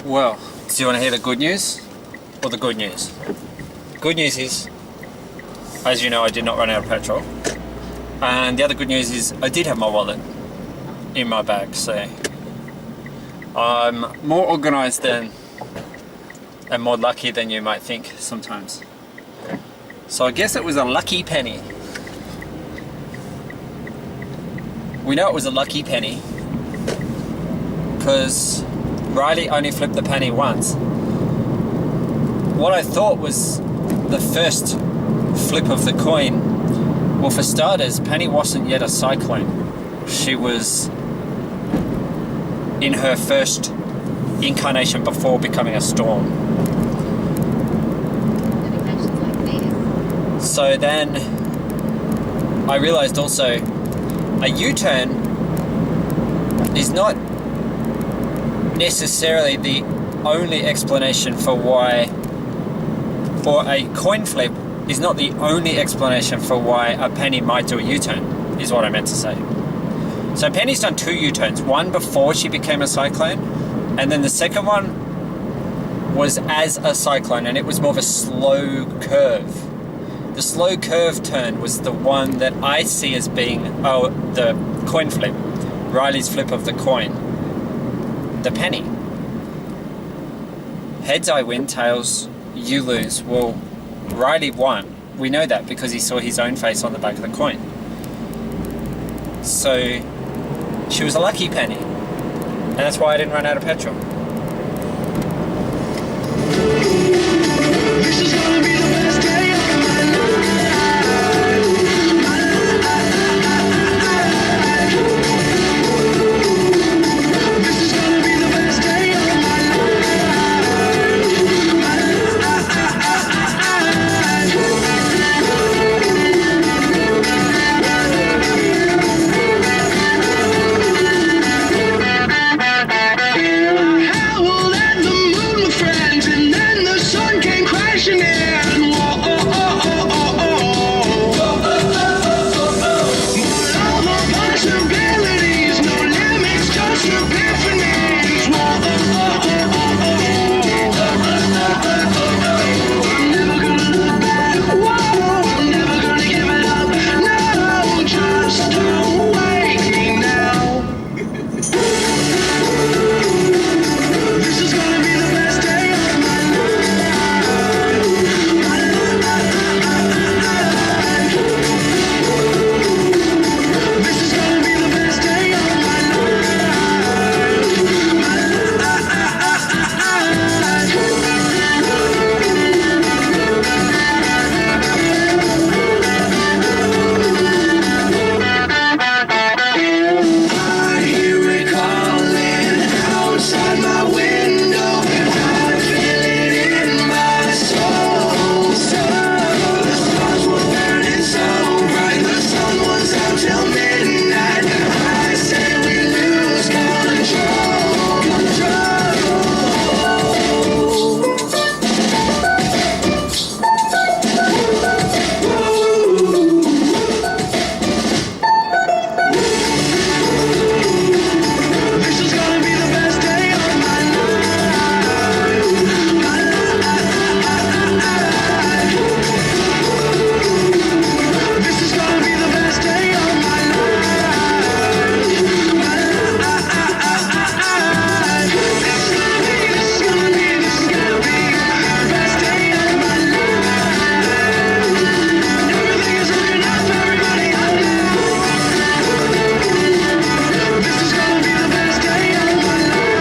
Well, do you want to hear the good news or the good news? Good news is, as you know, I did not run out of petrol. And the other good news is I did have my wallet in my bag, so I'm more organised than and more lucky than you might think sometimes. So I guess it was a lucky penny. We know it was a lucky penny because Riley only flipped the penny once. What I thought was the first flip of the coin, well, for starters, Penny wasn't yet a cyclone. She was in her first incarnation before becoming a storm. So then I realized also a U-turn is not necessarily the only explanation for why, or a coin flip is not the only explanation for why a penny might do a U-turn, is what I meant to say. So Penny's done 2 U-turns, one before she became a cyclone, and then the second one was as a cyclone, and it was more of a slow curve. The slow curve turn was the one that I see as being, the coin flip, Riley's flip of the coin, the penny. Heads I win, tails you lose. Well, Riley won. We know that because he saw his own face on the back of the coin. So she was a lucky penny, and that's why I didn't run out of petrol. This is gonna be the best day of my life. This is gonna be the best day of my howled at the moon, my friends, and then the sun came crashing in. Whoa, oh, oh, oh, oh, oh. But all the possibilities, no limits, just epiphanies. Whoa, oh, oh, oh, oh, oh. I'm never gonna look back. Whoa, I'm never gonna give it up. No, just don't wake me now. This is gonna be the best day of my life. This is gonna be the best day of my I hear it calling outside my window. I feel it in my soul. The stars were burning so bright. The sun was out till midnight. I say we lose control. This is gonna be the best day of my life. This is gonna be the best day of my life. This is gonna be the best day of my life. Everything is looking up, everybody up now. This is gonna be the best day of my life.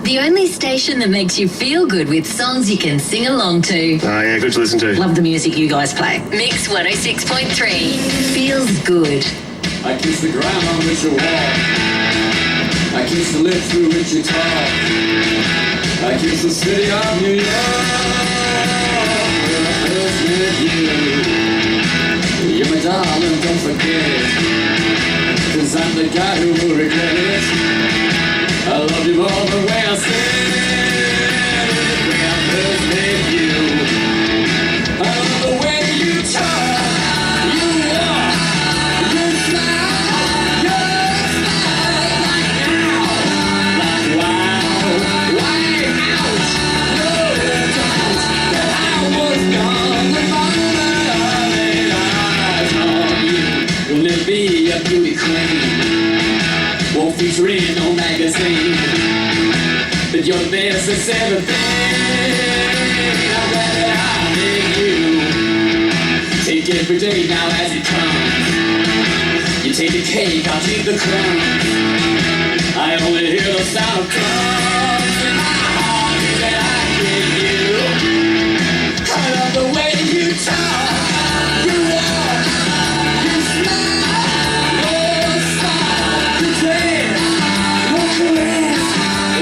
The only station that makes you feel good with songs you can sing along to. Oh, yeah, good to listen to. Love the music you guys play. Mix 106.3. Feels good. I kiss the ground on which you walk. I kiss the lips through which you talk. I kiss the city of New York. When I first met you. You're my darling, don't forget it. 'Cause I'm the guy who will regret it. I love you more the way I said it. When I first met you. I love the way you talk. You walk. You smile. You smile. beauty queen. Won't feature in no magazine, but you're the best that's ever been. I'm glad that I met you. Take every day now as it comes. You take the cake, I'll take the crumbs. I only hear the sound of drums in my heart that I get you. I love the way you talk, you walk, you smile, your smile, you dance, your caress.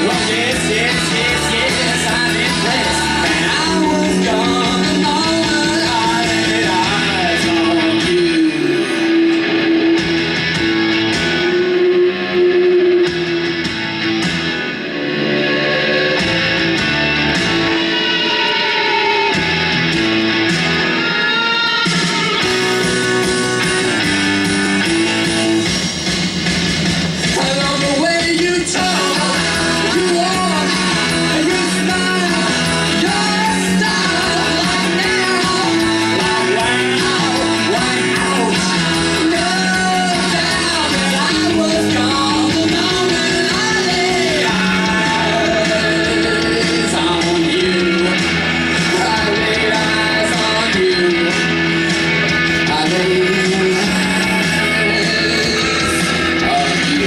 Oh yes, yes, yes, yes, I'm impressed. And I was gone the moment I laid eyes on you. I love the way you talk, you walk, and you smile. Your style, like now, like out. No doubt that I was gone the moment I laid eyes on you. I laid eyes on you. I laid eyes on you.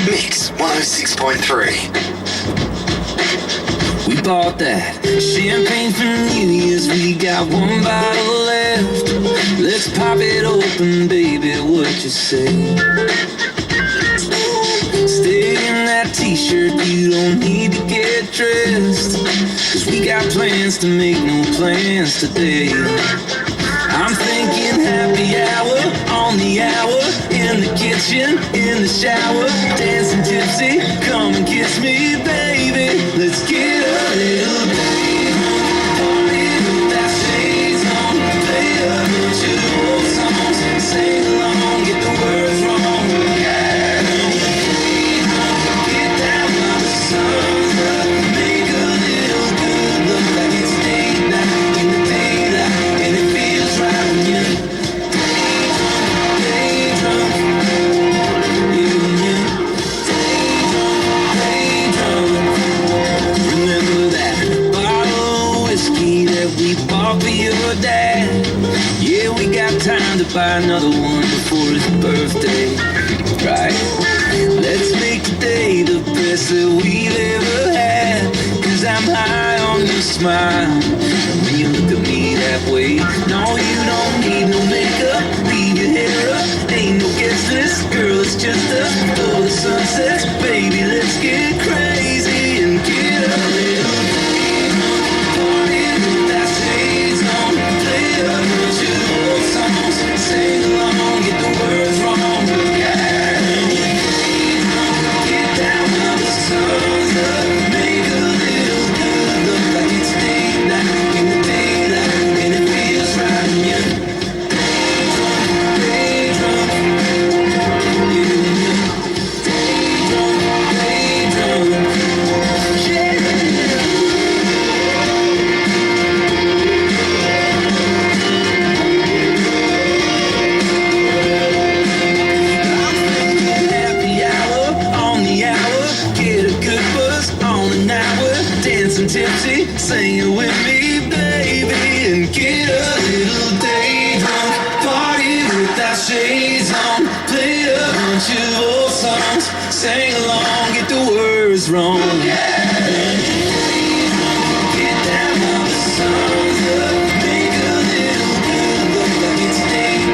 Mix 106.3. We bought that champagne for New Year's. We got one bottle left. Let's pop it open, baby. What you say? Stay in that t-shirt. You don't need to get dressed, 'cause we got plans to make no plans today. I'm thinking happy hour on the hour, in the kitchen, in the shower, dancing tipsy. Come and kiss me, baby. Let's get a little baby. Party with our shades on, play a bunch of old songs, sing along, get the words wrong. Yeah, get down on the sun's up, make a little good look like it's date night in the daylight, and it feels right when you day drunk, day drunk. Remember that bottle of whiskey that we bought for your dad? Yeah, we got time to buy another one before his birthday, right? Let's make today the best that we've ever had, 'cause I'm high on your smile. And when you look at me that way, no, you don't need no makeup. Leave your hair up, ain't no guest list. Girl, it's just us before the sun sets. Baby, let's get crazy and get a little party with our shades on. Play a bunch of old songs, sing along, get the words wrong. Yeah, get down on the sun's up, make a little good look like it's date night in the daylight, and it feels right when you day drunk, day drunk, yeah. I'm thinking happy hour on the hour, get a good buzz on an hour, dancing tipsy, singing with me, baby, and get a little day drunk. Party with our shades on, play a bunch of old songs, sing along, get the words wrong. Get down on the sun's up, make a little good look like it's date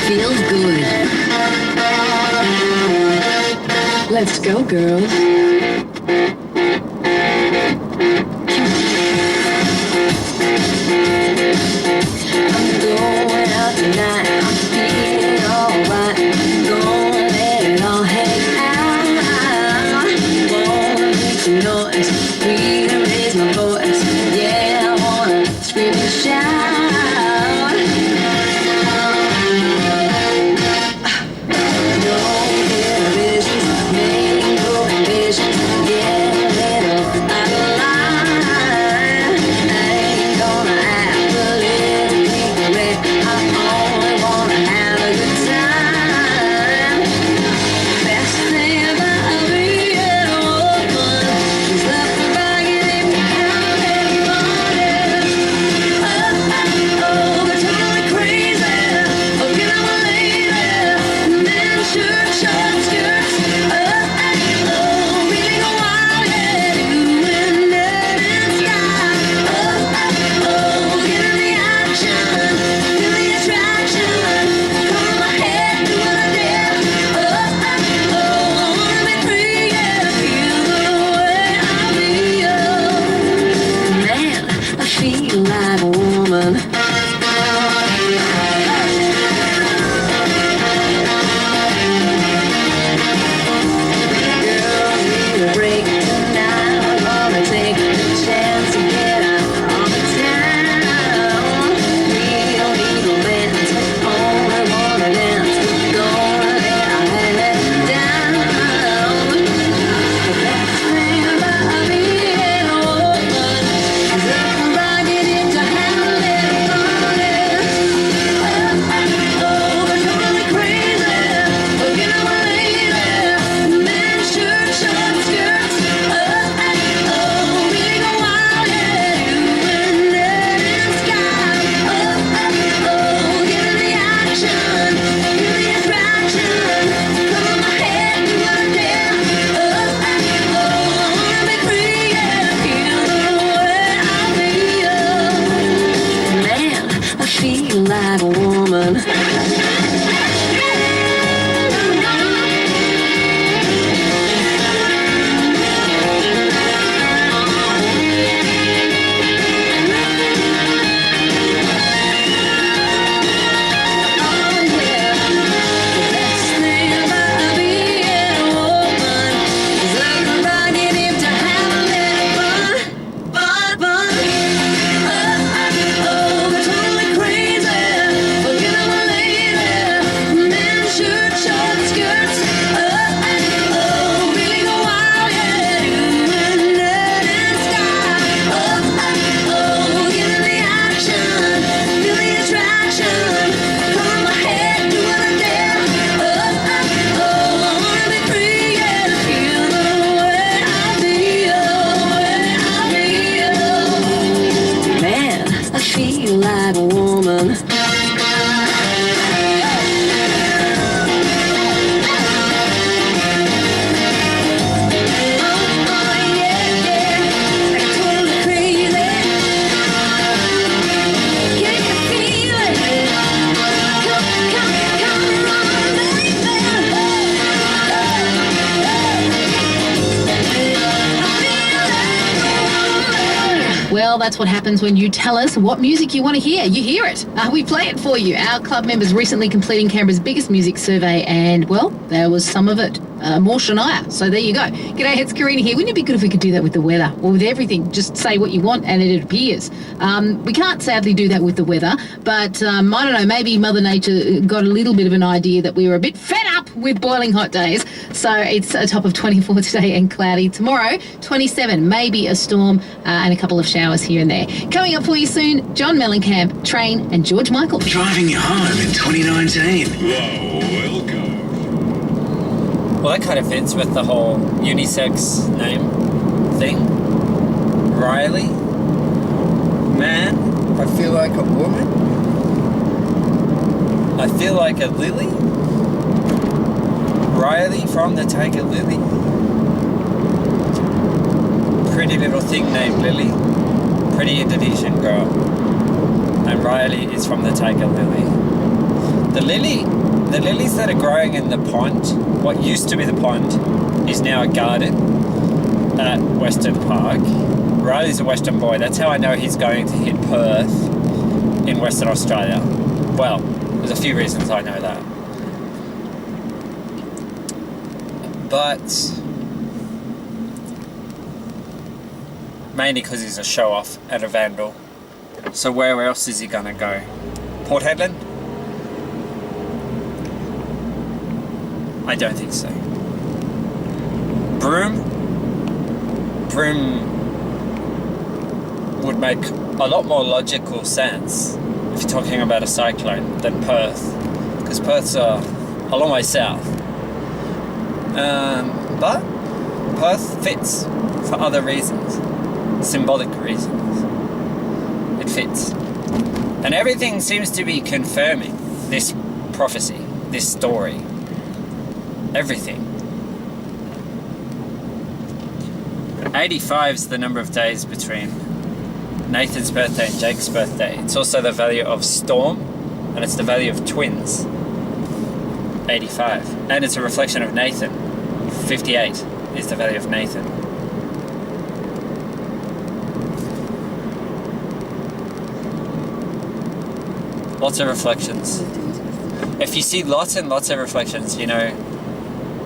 feels good. Let's go, girls. I'm going out tonight. I'm feeling alright. Gonna let it all hang out. Wanna make some noise. Really raise my voice. Yeah, I wanna scream and shout. Like a woman. Well, that's what happens when you tell us what music you want to hear. You hear it. We play it for you. Our club members recently completing Canberra's biggest music survey, and, well, there was some of it. More Shania. So there you go. G'day, it's Karina here. Wouldn't it be good if we could do that with the weather or with everything? Just say what you want and it appears. We can't sadly do that with the weather, but I don't know, maybe Mother Nature got a little bit of an idea that we were a bit fed up with boiling hot days. So it's a top of 24 today and cloudy. Tomorrow, 27, maybe a storm and a couple of showers here and there. Coming up for you soon, John Mellencamp, Train and George Michael. Driving you home in 2019. Welcome. Well, that kind of fits with the whole unisex name thing. Riley. Man, I feel like a woman. I feel like a lily. Riley from the Tiger Lily. Pretty little thing named Lily. Pretty Indonesian girl. And Riley is from the Tiger Lily. The lilies that are growing in the pond, what used to be the pond, is now a garden at Western Park. Riley's a Western boy. That's how I know he's going to hit Perth in Western Australia. Well, there's a few reasons I know that. But mainly because he's a show-off and a vandal. So where else is he gonna go? Port Hedland? I don't think so. Broome would make a lot more logical sense if you're talking about a cyclone than Perth, because Perth's a long way south. But Perth fits for other reasons, symbolic reasons. It fits. And everything seems to be confirming this prophecy, this story. Everything. 85 is the number of days between Nathan's birthday and Jake's birthday. It's also the value of storm, and it's the value of twins. 85. And it's a reflection of Nathan. 58 is the value of Nathan. Lots of reflections. If you see lots and lots of reflections, you know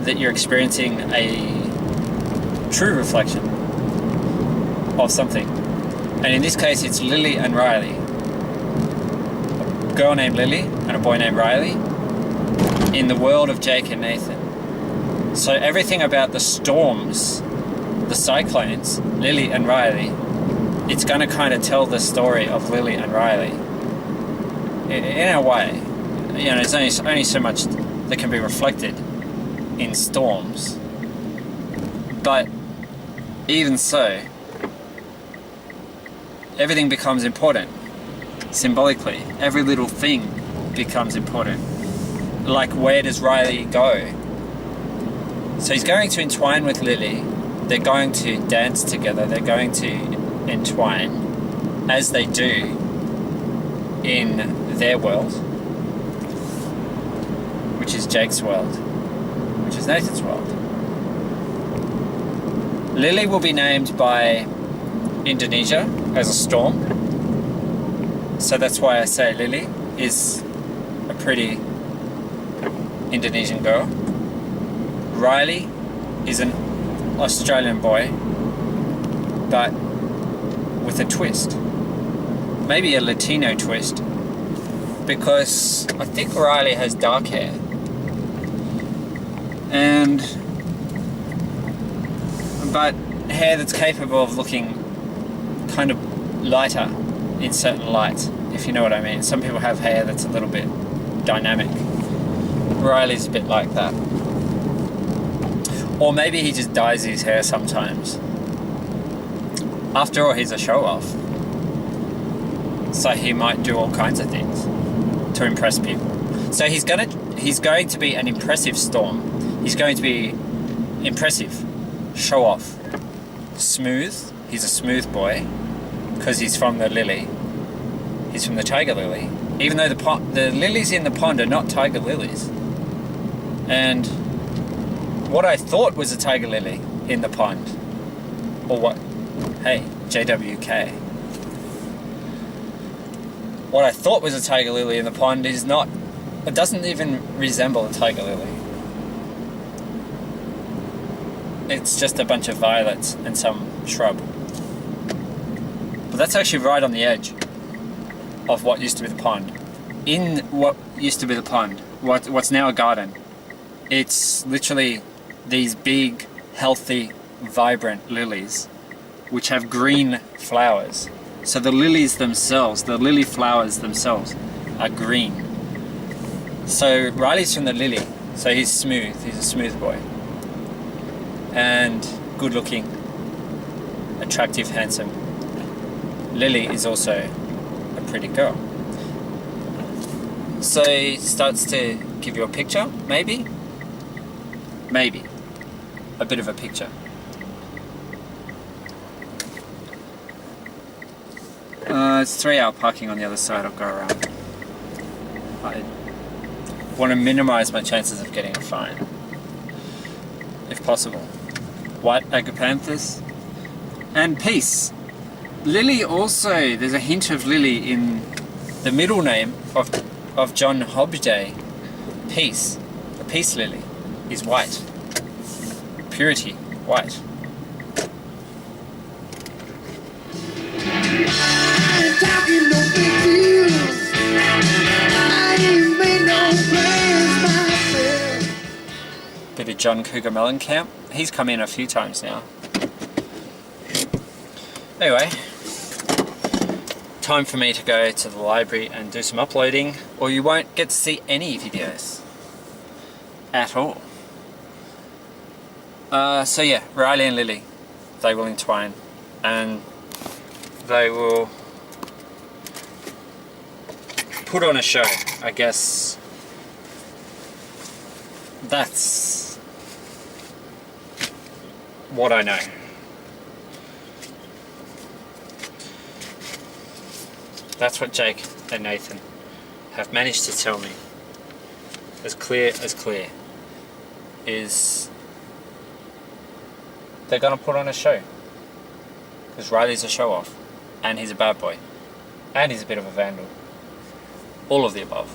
that you're experiencing a true reflection of something. And in this case, it's Lily and Riley. A girl named Lily and a boy named Riley in the world of Jake and Nathan. So everything about the storms, the cyclones, Lily and Riley, it's going to kind of tell the story of Lily and Riley. In a way, you know, there's only so much that can be reflected in storms. But even so, everything becomes important. Symbolically, every little thing becomes important. Like, where does Riley go? So he's going to entwine with Lily. They're going to dance together. They're going to entwine, as they do in their world, which is Jake's world, which is Nathan's world. Lily will be named by Indonesia as a storm. So that's why I say Lily is a pretty Indonesian girl. Riley is an Australian boy, but with a twist. Maybe a Latino twist, because I think Riley has dark hair. But hair that's capable of looking kind of lighter in certain light, if you know what I mean. Some people have hair that's a little bit dynamic. Riley's a bit like that. Or maybe he just dyes his hair sometimes. After all, he's a show-off. So he might do all kinds of things to impress people. So he's going to be an impressive storm. He's going to be impressive, show-off, smooth. He's a smooth boy because he's from the lily. He's from the tiger lily. Even though the lilies in the pond are not tiger lilies. And what I thought was a tiger lily in the pond, or what? Hey, JWK. What I thought was a tiger lily in the pond is not. It doesn't even resemble a tiger lily. It's just a bunch of violets and some shrub. But that's actually right on the edge of what used to be the pond. In what used to be the pond, what's now a garden, it's literally these big, healthy, vibrant lilies which have green flowers. So the lilies themselves, the lily flowers themselves, are green. So Riley's from the lily, so he's smooth, he's a smooth boy. And good looking, attractive, handsome. Lily is also a pretty girl. So he starts to give you a picture, maybe? Maybe. A bit of a picture. It's 3 hour parking on the other side. I'll go around. want to minimize my chances of getting a fine, if possible. White agapanthus and peace. Lily also, there's a hint of lily in the middle name of John Hobday. Peace, the peace lily, is white. Purity, white. I ain't talking no big deals. I ain't made no plans myself. Bit of John Cougar Mellencamp. He's come in a few times now. Anyway, time for me to go to the library and do some uploading, or you won't get to see any videos at all. So yeah, Riley and Lily, they will entwine, and they will put on a show. I guess that's what I know. That's what Jake and Nathan have managed to tell me. As clear, is they're gonna put on a show. Because Riley's a show off, and he's a bad boy, and he's a bit of a vandal. All of the above.